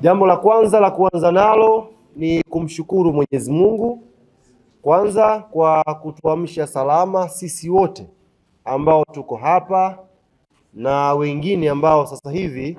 Jambo la kwanza la kuanza nalo ni kumshukuru Mwenyezi Mungu kwanza kwa kutuamsha salama sisi wote ambao tuko hapa na wengine ambao sasa hivi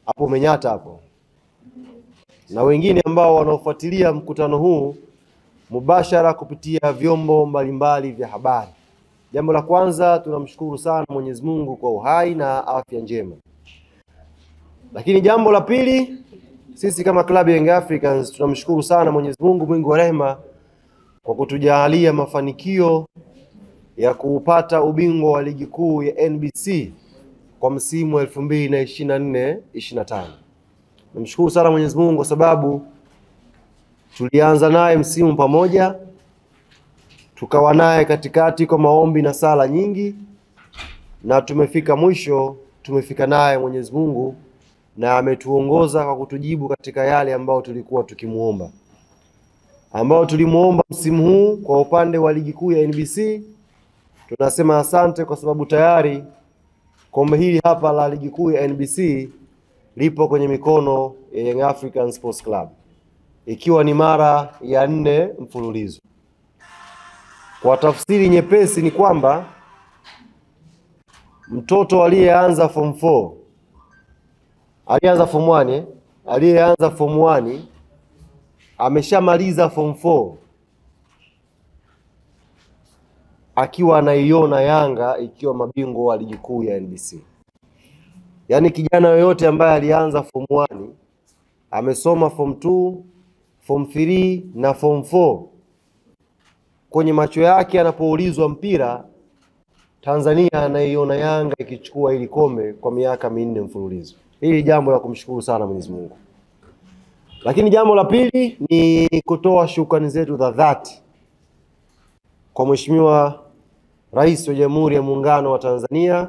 hapo Menyata hapo, na wengine ambao wanaofuatilia mkutano huu mubashara kupitia vyombo mbalimbali vya habari. Jambo la kwanza tunamshukuru sana Mwenyezi Mungu kwa uhai na afya njema. Lakini jambo la pili, sisi kama klabu ya Young Africans tunamshukuru sana Mwenyezi Mungu mwingi wa rehema kwa kutujalia mafanikio ya kupata ubingwa wa ligi kuu ya NBC kwa msimu 2024-25. Namshukuru sana Mwenyezi Mungu kwa sababu tulianza naye msimu pamoja, tukawa naye katikati kwa maombi na sala nyingi, na tumefika mwisho, tumefika naye Mwenyezi Mungu na ametuongoza kwa kutujibu katika yale ambao tulikuwa tukimuomba. Ambao tulimuomba msimu huu kwa upande wa ligi kuu ya NBC, tunasema asante kwa sababu tayari kombe hili hapa la ligi kuu ya NBC lipo kwenye mikono ya Young African Sports Club, ikiwa ni mara ya 4 mfululizo. Kwa tafsiri nyepesi ni kwamba mtoto aliyeanza form 4, alianza form 1, aliyeanza form 1 ameshamaliza form 4 akiwa anaiona Yanga ikiwa mabingwa wa ligi kuu ya NBC. Yaani kijana yoyote ambaye alianza form 1 amesoma form 2, form 3 na form 4, kwenye macho yake anapoulizwa mpira, Tanzania anaiona Yanga ikichukua hili kombe kwa miaka 4 mfululizo. Hili jambo la kumshukuru sana Mwenyezi Mungu. Lakini jambo la pili ni kutoa shukrani zetu za dhati kwa Mheshimiwa Rais wa Jamhuri ya Muungano wa Tanzania,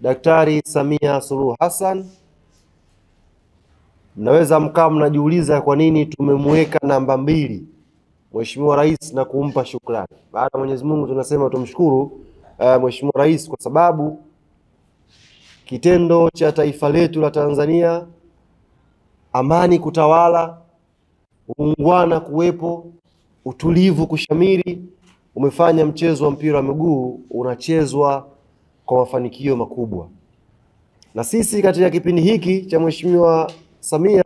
Daktari Samia Suluhu Hassan. Mnaweza mkaa mnajiuliza kwa nini tumemweka namba 2 Mheshimiwa Rais na kumpa shukrani. Baada ya Mwenyezi Mungu tunasema tumshukuru Mheshimiwa Rais kwa sababu kitendo cha taifa letu la Tanzania, amani kutawala, uungwana kuwepo, utulivu kushamiri, umefanya mchezo wa mpira wa miguu unachezwa kwa mafanikio makubwa. Na sisi katika kipindi hiki cha Mheshimiwa Samia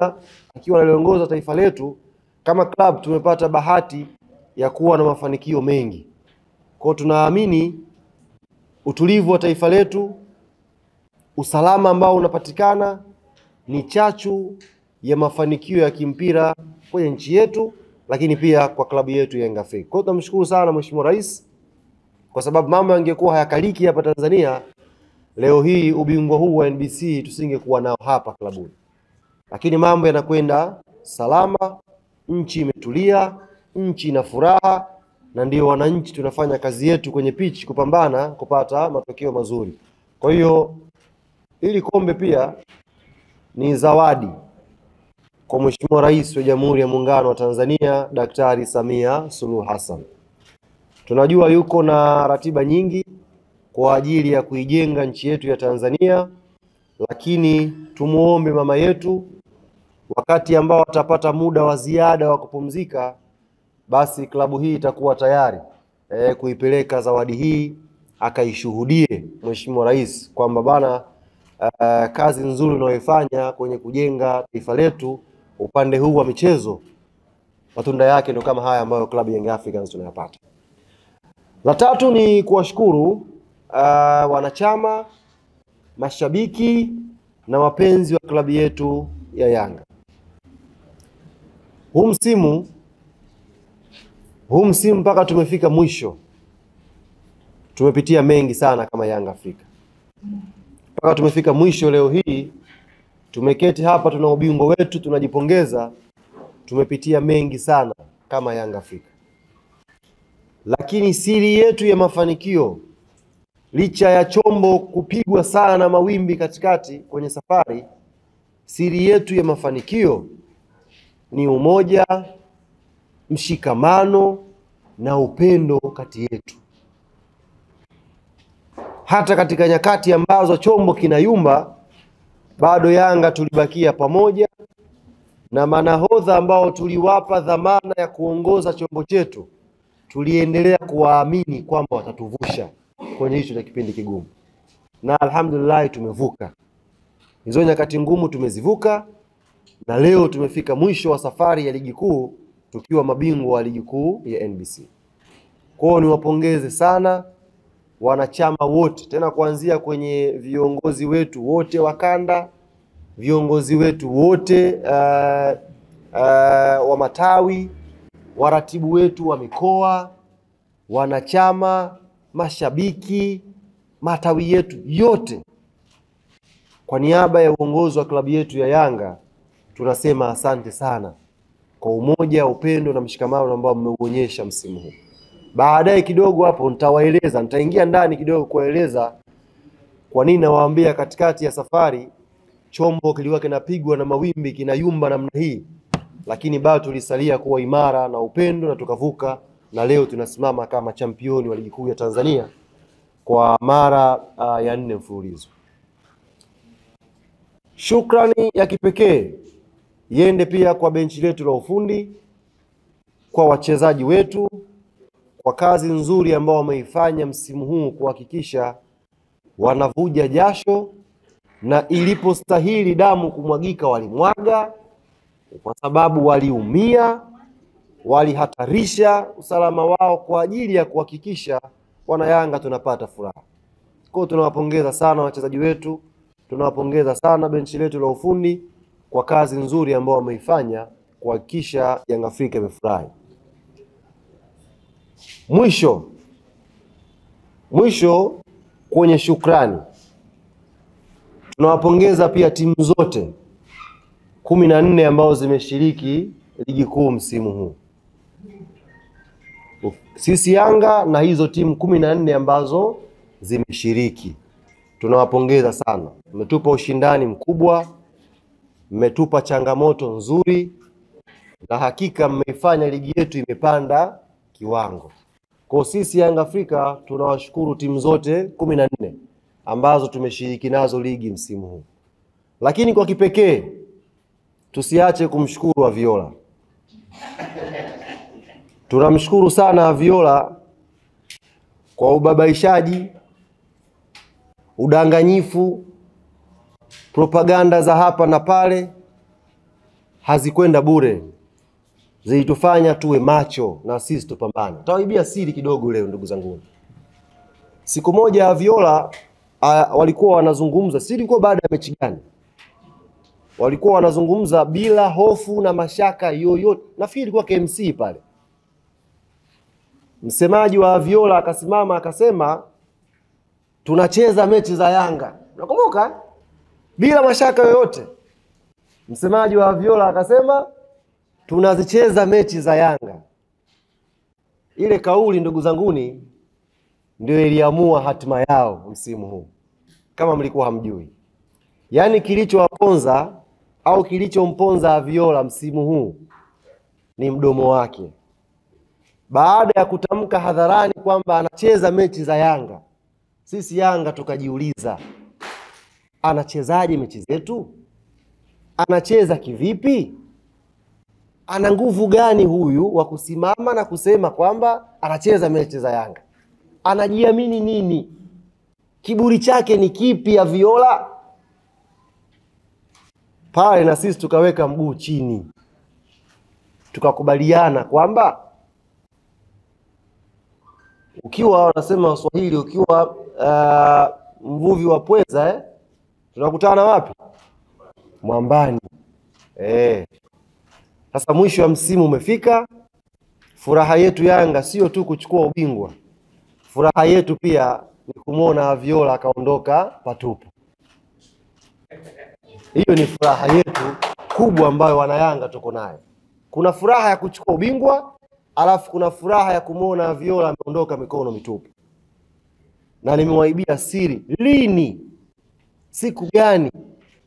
akiwa analiongoza taifa letu, kama club tumepata bahati ya kuwa na mafanikio mengi. Kwa tunaamini utulivu wa taifa letu, usalama ambao unapatikana ni chachu ya mafanikio ya kimpira kwenye nchi yetu, lakini pia kwa klabu yetu ya Young Africa. Kwa hiyo tunamshukuru sana Mheshimiwa Rais kwa sababu mambo yangekuwa hayakaliki hapa Tanzania, leo hii ubingwa huu wa NBC tusingekuwa nao hapa klabuni. Lakini mambo yanakwenda salama, nchi imetulia, nchi ina furaha, na ndio wananchi tunafanya kazi yetu kwenye pitch kupambana kupata matokeo mazuri. Kwa hiyo hili kombe pia ni zawadi kwa Mheshimiwa Rais wa Jamhuri ya Muungano wa Tanzania, Daktari Samia Suluhu Hassan. Tunajua yuko na ratiba nyingi kwa ajili ya kuijenga nchi yetu ya Tanzania, lakini tumuombe mama yetu wakati ambao atapata muda wa ziada wa kupumzika, basi klabu hii itakuwa tayari kuipeleka zawadi hii akaishuhudie Mheshimiwa Rais kwamba bana, kazi nzuri unayoifanya kwenye kujenga taifa letu upande huu wa michezo, matunda yake ndio kama haya ambayo klabu ya Young Africans tunayapata. La tatu ni kuwashukuru wanachama, mashabiki na wapenzi wa klabu yetu ya Yanga. Huu msimu mpaka tumefika mwisho, tumepitia mengi sana kama Young Africa. Mpaka tumefika mwisho, leo hii tumeketi hapa, tuna ubingwa wetu, tunajipongeza, tumepitia mengi sana kama Young Africa. Lakini siri yetu ya mafanikio, licha ya chombo kupigwa sana na mawimbi katikati kwenye safari, siri yetu ya mafanikio ni umoja, mshikamano na upendo kati yetu. hata katika nyakati ambazo chombo kinayumba, bado Yanga tulibakia pamoja, na manahodha ambao tuliwapa dhamana ya kuongoza chombo chetu tuliendelea kuwaamini kwamba watatuvusha kwenye hicho cha kipindi kigumu, na alhamdulillah tumevuka hizo nyakati ngumu, tumezivuka, na leo tumefika mwisho wa safari ya ligi kuu tukiwa mabingwa wa ligi kuu ya NBC. Kwa hiyo niwapongeze sana wanachama wote, tena kuanzia kwenye viongozi wetu wote wa kanda, viongozi wetu wote wa matawi, waratibu wetu wa mikoa, wanachama, mashabiki, matawi yetu yote. Kwa niaba ya uongozi wa klabu yetu ya Yanga tunasema asante sana kwa umoja, upendo na mshikamano ambao mmeuonyesha msimu huu. Baadaye kidogo hapo nitaingia ndani kidogo kueleza kwa nini nawaambia katikati ya safari chombo kilikuwa kinapigwa na mawimbi, kinayumba namna hii, lakini bado tulisalia kuwa imara na upendo na tukavuka, na leo tunasimama kama championi wa ligi kuu ya Tanzania kwa mara ya 4 mfululizo. Shukrani ya kipekee iende pia kwa benchi letu la ufundi, kwa wachezaji wetu, kwa kazi nzuri ambao wameifanya msimu huu kuhakikisha wanavuja jasho, na ilipostahili damu kumwagika walimwaga, kwa sababu waliumia, walihatarisha usalama wao kwa ajili ya kuhakikisha wana Yanga tunapata furaha. Kwa hiyo tunawapongeza sana wachezaji wetu, tunawapongeza sana benchi letu la ufundi kwa kazi nzuri ambao wameifanya kuhakikisha Young Africa imefurahi. Mwisho kwenye shukrani, tunawapongeza pia timu zote 14 ambao zimeshiriki ligi kuu msimu huu. Sisi Yanga na hizo timu 14 ambazo zimeshiriki, tunawapongeza sana. Mmetupa ushindani mkubwa, mmetupa changamoto nzuri, na hakika mmeifanya ligi yetu imepanda kiwango. Kwa sisi Young Africa tunawashukuru timu zote 14 ambazo tumeshiriki nazo ligi msimu huu. Lakini kwa kipekee tusiache kumshukuru Aviola. Tunamshukuru sana Aviola kwa ubabaishaji, udanganyifu, propaganda za hapa na pale hazikwenda bure. Zilitufanya tuwe macho na sisi tupambane. Tawaibia siri kidogo leo ndugu zangu. Siku moja Aviola walikuwa wanazungumza, siri ilikuwa baada ya mechi gani? Walikuwa wanazungumza bila hofu na mashaka yoyote. Nafikiri ilikuwa KMC pale. Msemaji wa Aviola akasimama akasema tunacheza mechi za Yanga. Unakumbuka? Bila mashaka yoyote. Msemaji wa Aviola akasema tunazicheza mechi za Yanga. Ile kauli ndugu zanguni ndio iliamua hatima yao msimu huu, kama mlikuwa hamjui. Yaani kilichowaponza au kilichomponza Aviola msimu huu ni mdomo wake. Baada ya kutamka hadharani kwamba anacheza mechi za Yanga, sisi Yanga tukajiuliza, anachezaje mechi zetu? Anacheza kivipi? Ana nguvu gani huyu wa kusimama na kusema kwamba anacheza mechi za Yanga? Anajiamini nini? Kiburi chake ni kipi Aviola? Pale na sisi tukaweka mguu chini, tukakubaliana kwamba ukiwa wanasema Waswahili, ukiwa mvuvi wa pweza tunakutana wapi? Mwambani. Sasa mwisho wa msimu umefika. Furaha yetu Yanga sio tu kuchukua ubingwa. Furaha yetu pia ni kumuona Aviola akaondoka patupu. Hiyo ni furaha yetu kubwa ambayo wana Yanga tuko nayo. Kuna furaha ya kuchukua ubingwa, alafu kuna furaha ya kumuona Aviola ameondoka mikono mitupu. Na nimewaibia siri, lini, siku gani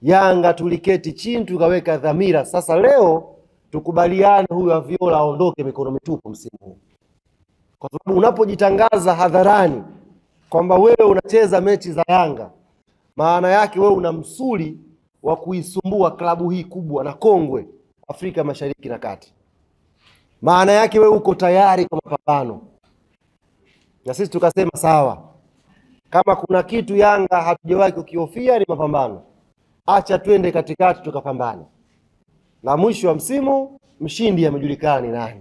Yanga tuliketi chini tukaweka dhamira sasa leo tukubaliane huyu Aviola aondoke mikono mitupu msimu huu? Kwa sababu unapojitangaza hadharani kwamba wewe unacheza mechi za Yanga, maana yake wewe una msuli wa kuisumbua klabu hii kubwa na kongwe Afrika Mashariki na Kati. Maana yake wewe uko tayari kwa mapambano. Na sisi tukasema sawa, kama kuna kitu Yanga hatujawahi kukihofia ni mapambano, acha twende katikati tukapambane, na mwisho wa msimu mshindi amejulikana ni nani.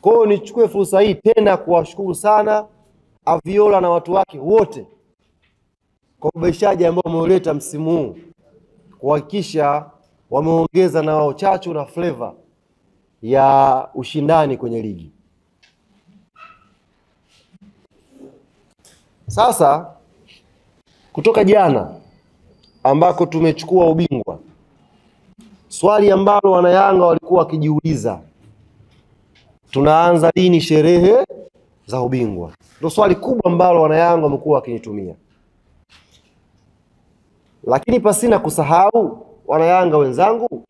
Kwa hiyo nichukue fursa hii tena kuwashukuru sana Aviola na watu wake wote kwa ubaishaji ambao wameuleta msimu huu, kuhakikisha wameongeza na wao chachu na flavor ya ushindani kwenye ligi. Sasa kutoka jana ambako tumechukua ubingwa, swali ambalo wanayanga walikuwa wakijiuliza, tunaanza lini sherehe za ubingwa? Ndio swali kubwa ambalo wanayanga wamekuwa wakinitumia. Lakini pasina kusahau wanayanga wenzangu,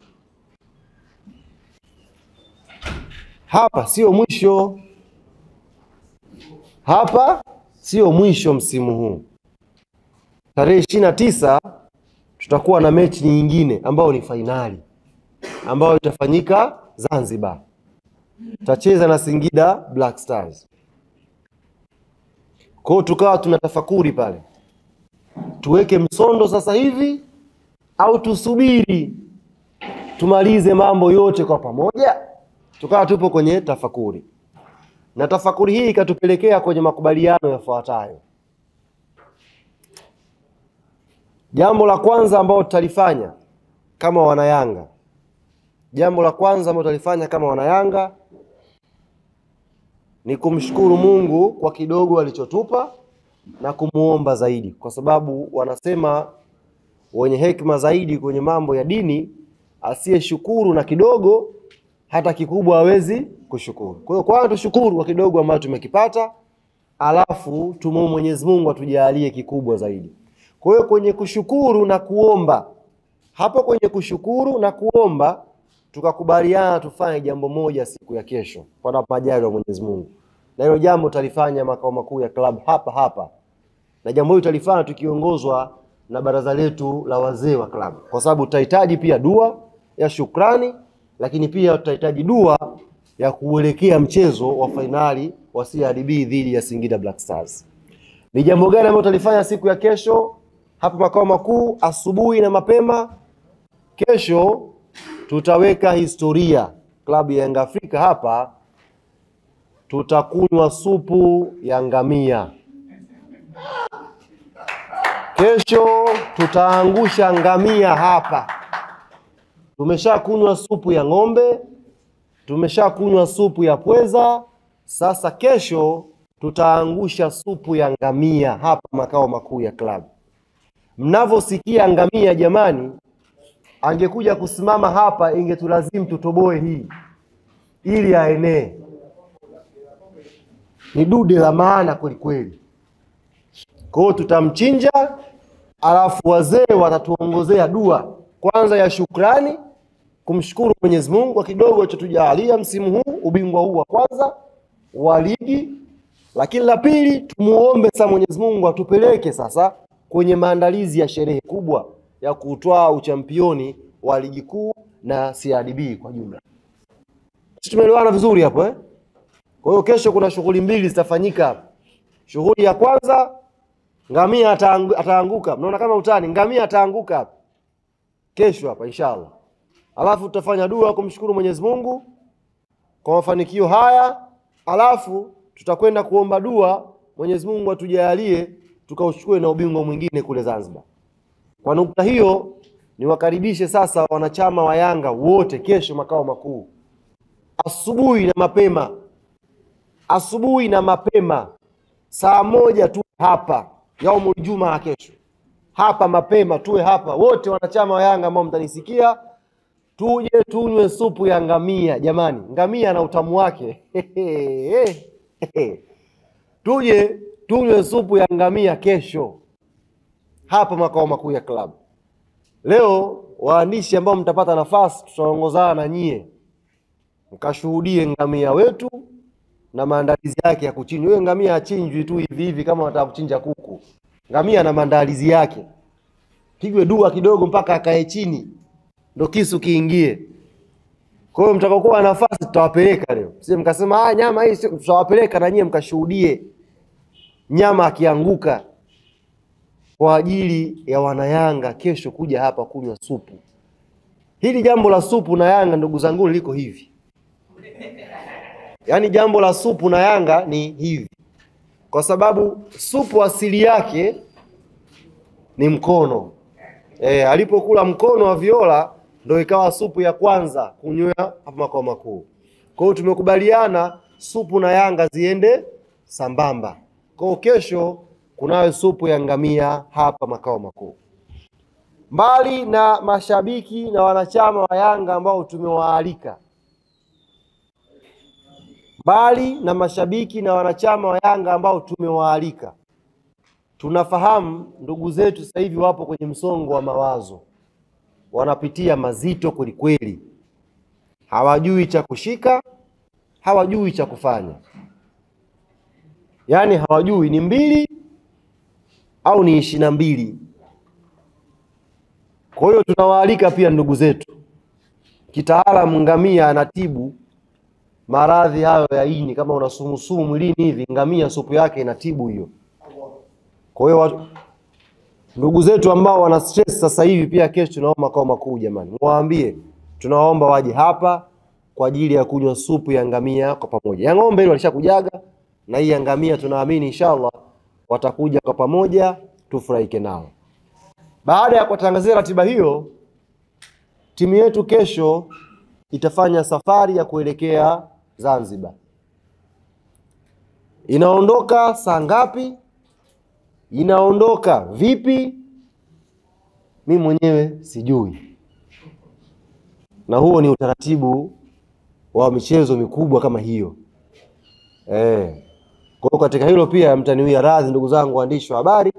hapa sio mwisho. Hapa sio mwisho msimu huu. Tarehe 29 tutakuwa na mechi nyingine ambayo ni fainali, ambayo itafanyika Zanzibar. Tutacheza na Singida Black Stars. Kwa hiyo tukawa tunatafakuri pale, tuweke msondo sasa hivi au tusubiri tumalize mambo yote kwa pamoja? Tukawa tupo kwenye tafakuri, na tafakuri hii ikatupelekea kwenye makubaliano yafuatayo. Jambo la kwanza ambalo tutalifanya kama wanayanga, ni kumshukuru Mungu kwa kidogo alichotupa na kumuomba zaidi, kwa sababu wanasema wenye hekima zaidi kwenye mambo ya dini, asiyeshukuru na kidogo hata kikubwa hawezi kushukuru. Kwa hiyo kwanza tushukuru kwa kidogo ambacho tumekipata, alafu tumuombe Mwenyezi Mungu atujalie kikubwa zaidi. Kwa hiyo kwenye kushukuru na kuomba, hapo kwenye kushukuru na kuomba tukakubaliana tufanye jambo moja siku ya kesho kwa majaliwa ya Mwenyezi Mungu. Na hilo jambo tutalifanya makao makuu ya club hapa. Na jambo hilo tutalifanya tukiongozwa na baraza letu la wazee wa club, kwa sababu tutahitaji pia dua ya shukrani, lakini pia tutahitaji dua ya kuelekea mchezo wa finali wa CRDB dhidi ya Singida Black Stars. Ni jambo gani ambalo tutalifanya siku ya kesho hapa makao makuu asubuhi na mapema? Kesho tutaweka historia. Klabu ya Yanga Afrika hapa tutakunywa supu ya ngamia. Kesho tutaangusha ngamia hapa. Tumeshakunywa supu ya ng'ombe, tumeshakunywa supu ya pweza, sasa kesho tutaangusha supu ya ngamia hapa makao makuu ya klabu. Mnavosikia ngamia jamani, angekuja kusimama hapa ingetulazimu tutoboe hii ili aenee. Ni dude la maana kweli kweli. Kwa hiyo tutamchinja, alafu wazee watatuongozea dua kwanza ya shukrani, kumshukuru Mwenyezi Mungu kwa kidogo alichotujalia msimu huu, ubingwa huu wa kwanza wa ligi. Lakini la pili, tumuombe sasa Mwenyezi Mungu atupeleke sasa kwenye maandalizi ya sherehe kubwa ya kutwaa uchampioni wa ligi kuu na CRDB kwa jumla. Sisi tumeelewana vizuri hapo eh? Kwa hiyo kesho kuna shughuli mbili zitafanyika. Shughuli ya kwanza, ngamia ataanguka. Mnaona kama utani, ngamia ataanguka kesho hapa inshallah. Alafu tutafanya dua kumshukuru Mwenyezi Mungu kwa mafanikio haya, alafu tutakwenda kuomba dua Mwenyezi Mungu atujalie tukauchukue na ubingwa mwingine kule Zanzibar. Kwa nukta hiyo, niwakaribishe sasa wanachama wa Yanga wote kesho makao makuu. Asubuhi na mapema saa 1 tu hapa yaumul Jumaa kesho. Hapa mapema tuwe hapa wote wanachama wa Yanga ambao mtanisikia, tuje tunywe supu ya ngamia jamani. Ngamia na utamu wake. Tuje tunywe supu ya ngamia kesho hapa makao makuu ya club. Leo waandishi ambao mtapata nafasi tutaongozana na nyie mkashuhudie ngamia wetu na maandalizi yake ya kuchinjwa. Wewe ngamia achinjwi tu hivi hivi kama unataka kuchinja kuku. Ngamia na maandalizi yake. Pigwe dua kidogo mpaka akae chini ndo kisu kiingie. Kwa hiyo mtakaokuwa na nafasi tutawapeleka leo. Sisi mkasema nyama hii tutawapeleka na nyie mkashuhudie nyama akianguka kwa ajili ya wanayanga kesho kuja hapa kunywa supu. Hili jambo la supu na Yanga ndugu zangu liko hivi. Yaani jambo la supu na Yanga ni hivi. Kwa sababu supu asili yake ni mkono. Alipokula mkono wa Viola ndio ikawa supu ya kwanza kunywa hapa makao makuu. Kwa hiyo tumekubaliana supu na Yanga ziende sambamba. Kwa hiyo kesho kunayo supu ya ngamia hapa makao makuu. Mbali na mashabiki na wanachama wa Yanga ambao tumewaalika. Tunafahamu ndugu zetu sasa hivi wapo kwenye msongo wa mawazo. Wanapitia mazito kweli. Hawajui cha kushika, hawajui cha kufanya. Yaani hawajui ni 2 au ni 22. Kwa hiyo tunawaalika pia ndugu zetu. Kitaalamu ngamia anatibu maradhi hayo ya ini. Kama una sumu mwilini hivi, ngamia supu yake inatibu hiyo. Kwa hiyo ndugu zetu ambao wana stress sasa hivi pia kesho tunaomba makao makuu jamani. Muwaambie tunaomba waje hapa kwa ajili ya kunywa supu ya ngamia kwa pamoja. Ya ng'ombe ile walishakujaga na hii ya ngamia tunaamini inshallah watakuja kwa pamoja tufurahike nao. Baada ya kutangazia ratiba hiyo, timu yetu kesho itafanya safari ya kuelekea Zanzibar. Inaondoka saa ngapi? Inaondoka vipi? Mimi mwenyewe sijui. Na huo ni utaratibu wa michezo mikubwa kama hiyo. Kwa hiyo katika hilo pia mtaniwia radhi ndugu zangu waandishi wa habari.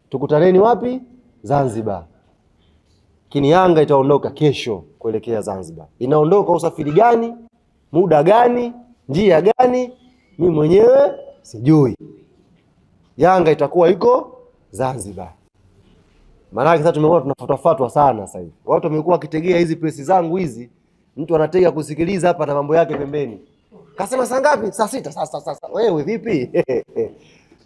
Tukutaneni wapi? Zanzibar. Kini Yanga itaondoka kesho kuelekea Zanzibar. Inaondoka usafiri gani? Muda gani? Njia gani? Mimi mwenyewe sijui. Yanga itakuwa iko Zanzibar. Maana sasa tumekuwa tunafuatafuatwa sana sasa hivi. Watu wamekuwa wakitegea hizi press zangu hizi. Mtu anatega kusikiliza hapa na mambo yake pembeni. Kasema saa ngapi? Saa 6. Sasa wewe vipi?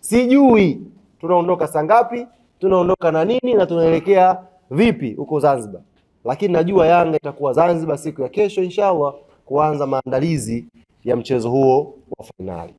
Sijui. Tunaondoka saa ngapi? Tunaondoka na nini na tunaelekea vipi huko Zanzibar. Lakini najua Yanga itakuwa Zanzibar siku ya kesho inshallah kuanza maandalizi ya mchezo huo wa finali.